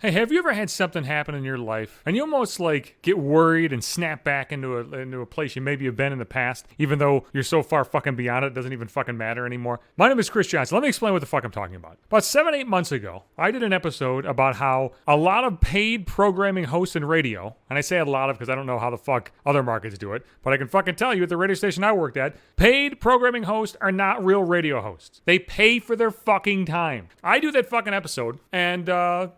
Hey, have you ever had something happen in your life and you almost like get worried and snap back into a place you maybe have been in the past, even though you're so far fucking beyond it doesn't even fucking matter anymore? My name is Chris Johnson. Let me explain what the fuck I'm talking about. About 7-8 months ago, I did an episode about how a lot of paid programming hosts in radio, and I say a lot of because I don't know how the fuck other markets do it, but I can fucking tell you at the radio station I worked at, paid programming hosts are not real radio hosts. They pay for their fucking time. I do that fucking episode and, I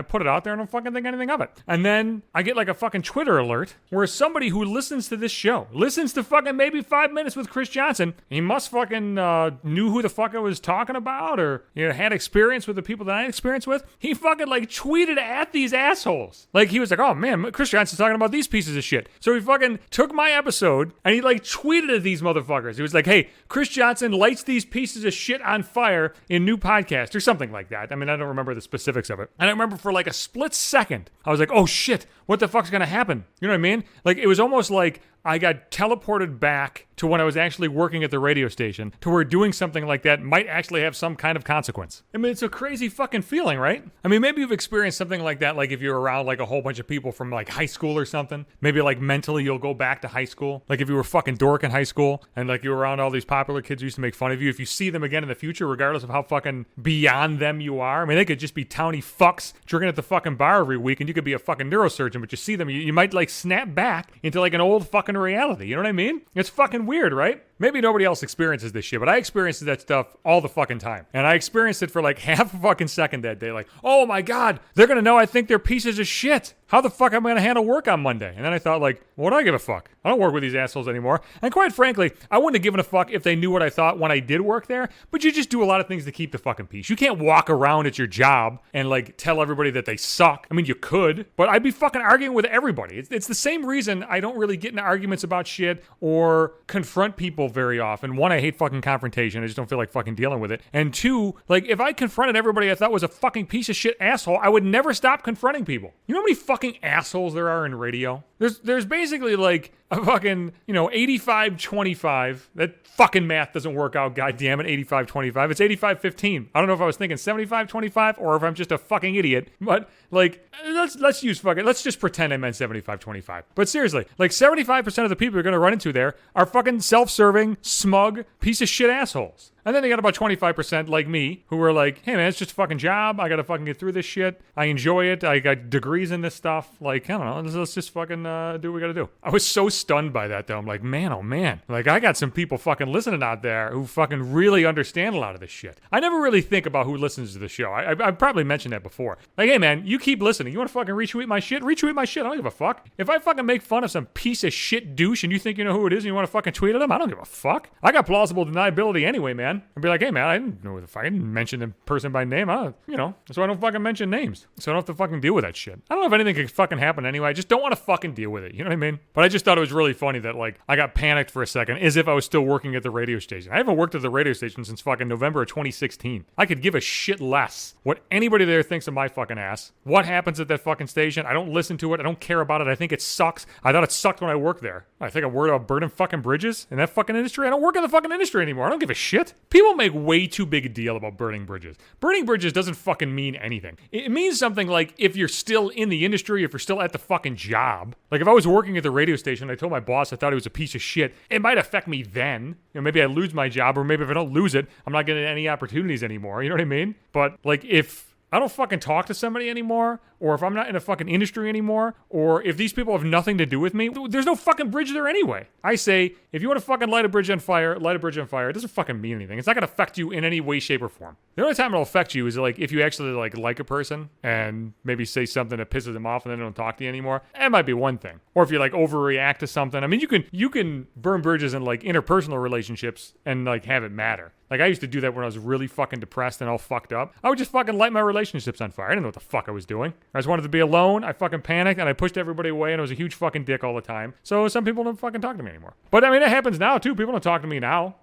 put it out there and don't fucking think anything of it. And then I get like a fucking Twitter alert where somebody who listens to this show, listens to fucking maybe 5 minutes with Chris Johnson, he must fucking knew who the fuck I was talking about or had experience with the people that I had experience with. He fucking like tweeted at these assholes. Like he was like, oh man, Chris Johnson's talking about these pieces of shit. So he fucking took my episode and he like tweeted at these motherfuckers. He was like, hey, Chris Johnson lights these pieces of shit on fire in new podcast or something like that. I mean, I don't remember the specifics of it. And I remember for like a split second, I was like, oh shit, what the fuck's gonna happen? You know what I mean? Like, it was almost like I got teleported back to when I was actually working at the radio station to where doing something like that might actually have some kind of consequence. I mean, it's a crazy fucking feeling, right? I mean, maybe you've experienced something like that, like if you're around like a whole bunch of people from like high school or something. Maybe like mentally you'll go back to high school. Like if you were fucking dork in high school and like you were around all these popular kids who used to make fun of you, if you see them again in the future, regardless of how fucking beyond them you are, I mean, they could just be towny fucks drinking at the fucking bar every week and you could be a fucking neurosurgeon, but you see them, you might like snap back into like an old fucking reality. You know what I mean? It's fucking weird, right? Maybe nobody else experiences this shit, but I experience that stuff all the fucking time. And I experienced it for like half a fucking second that day. Like, oh my God, they're going to know I think they're pieces of shit. How the fuck am I going to handle work on Monday? And then I thought like, what do I give a fuck? I don't work with these assholes anymore. And quite frankly, I wouldn't have given a fuck if they knew what I thought when I did work there, but you just do a lot of things to keep the fucking peace. You can't walk around at your job and like tell everybody that they suck. I mean, you could, but I'd be fucking arguing with everybody. It's the same reason I don't really get into arguments about shit or confront people very often. One, I hate fucking confrontation. I just don't feel like fucking dealing with it. And two, like if I confronted everybody I thought was a fucking piece of shit asshole, I would never stop confronting people. You know how many fucking assholes there are in radio? There's basically like a fucking, 85-25. That fucking math doesn't work out, goddammit, 85-25. It's 85-15. I don't know if I was thinking 75-25 or if I'm just a fucking idiot. But like, let's just pretend I meant 75-25. But seriously, like 75% of the people you're gonna run into there are fucking self-serving, smug, piece of shit assholes. And then they got about 25% like me who were like, hey man, it's just a fucking job. I gotta fucking get through this shit. I enjoy it. I got degrees in this stuff. Like, I don't know, let's just fucking do what we gotta do. I was so stunned by that though. I'm like, man, oh man. Like, I got some people fucking listening out there who fucking really understand a lot of this shit. I never really think about who listens to the show. I probably mentioned that before. Like, hey man, you keep listening. You wanna fucking retweet my shit? Retweet my shit. I don't give a fuck. If I fucking make fun of some piece of shit douche and you think you know who it is and you wanna fucking tweet at them, I don't give a fuck. I got plausible deniability anyway, man. I'd be like, hey man, I didn't know if I didn't mention the person by name. So I don't fucking mention names. So I don't have to fucking deal with that shit. I don't know if anything could fucking happen anyway. I just don't want to fucking deal with it. You know what I mean? But I just thought it was really funny that like I got panicked for a second as if I was still working at the radio station. I haven't worked at the radio station since fucking November of 2016. I could give a shit less what anybody there thinks of my fucking ass. What happens at that fucking station? I don't listen to it. I don't care about it. I think it sucks. I thought it sucked when I worked there. I think I'm worried about burning fucking bridges in that fucking industry. I don't work in the fucking industry anymore. I don't give a shit. People make way too big a deal about burning bridges. Burning bridges doesn't fucking mean anything. It means something like if you're still in the industry, if you're still at the fucking job. Like if I was working at the radio station, I told my boss I thought he was a piece of shit. It might affect me then. Maybe I lose my job, or maybe if I don't lose it, I'm not getting any opportunities anymore. You know what I mean? But like if I don't fucking talk to somebody anymore, or if I'm not in a fucking industry anymore, or if these people have nothing to do with me, there's no fucking bridge there anyway. I say, if you want to fucking light a bridge on fire, light a bridge on fire. It doesn't fucking mean anything. It's not going to affect you in any way, shape, or form. The only time it'll affect you is like if you actually like a person and maybe say something that pisses them off and then they don't talk to you anymore. That might be one thing. Or if you like overreact to something. I mean, you can burn bridges in like interpersonal relationships and like have it matter. Like I used to do that when I was really fucking depressed and all fucked up. I would just fucking light my relationships on fire. I didn't know what the fuck I was doing. I just wanted to be alone. I fucking panicked and I pushed everybody away and I was a huge fucking dick all the time. So some people don't fucking talk to me anymore. But I mean, it happens now too. People don't talk to me now.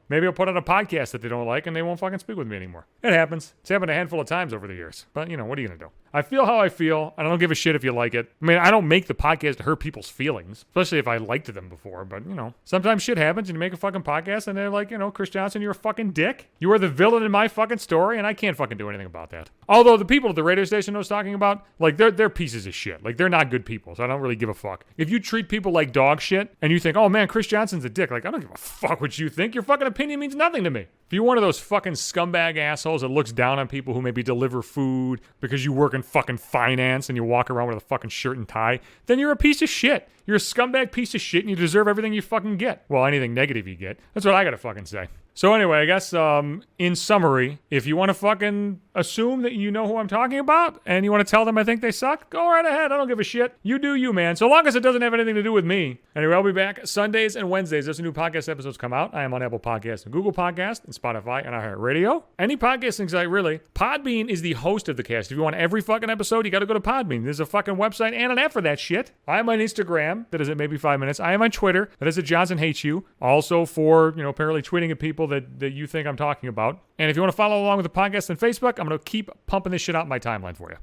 maybe I'll put out a podcast that they don't like and they won't fucking speak with me anymore. It happens. It's happened a handful of times over the years. But, what are you going to do? I feel how I feel, and I don't give a shit if you like it. I mean, I don't make the podcast to hurt people's feelings, especially if I liked them before. But, sometimes shit happens and you make a fucking podcast and they're like, Chris Johnson, you're a fucking dick. You are the villain in my fucking story, and I can't fucking do anything about that. Although the people at the radio station I was talking about, like, they're pieces of shit. Like, they're not good people, so I don't really give a fuck. If you treat people like dog shit and you think, oh man, Chris Johnson's a dick, like, I don't give a fuck what you think. Your fucking opinion means nothing to me. If you're one of those fucking scumbag assholes that looks down on people who maybe deliver food because you work in fucking finance and you walk around with a fucking shirt and tie, then you're a piece of shit. You're a scumbag piece of shit and you deserve everything you fucking get. Well, anything negative you get. That's what I gotta fucking say. So anyway, I guess in summary, if you want to fucking assume that you know who I'm talking about and you want to tell them I think they suck, go right ahead. I don't give a shit. You do you, man. So long as it doesn't have anything to do with me. Anyway, I'll be back Sundays and Wednesdays as the new podcast episodes come out. I am on Apple Podcasts and Google Podcasts and Spotify and iHeartRadio. Any podcasting site, really. Podbean is the host of the cast. If you want every fucking episode, you got to go to Podbean. There's a fucking website and an app for that shit. I am on Instagram. That is at maybe 5 minutes. I am on Twitter. That is at Johnson Hates You. Also for, apparently tweeting at people that you think I'm talking about. And if you want to follow along with the podcast on Facebook, I'm going to keep pumping this shit out in my timeline for you.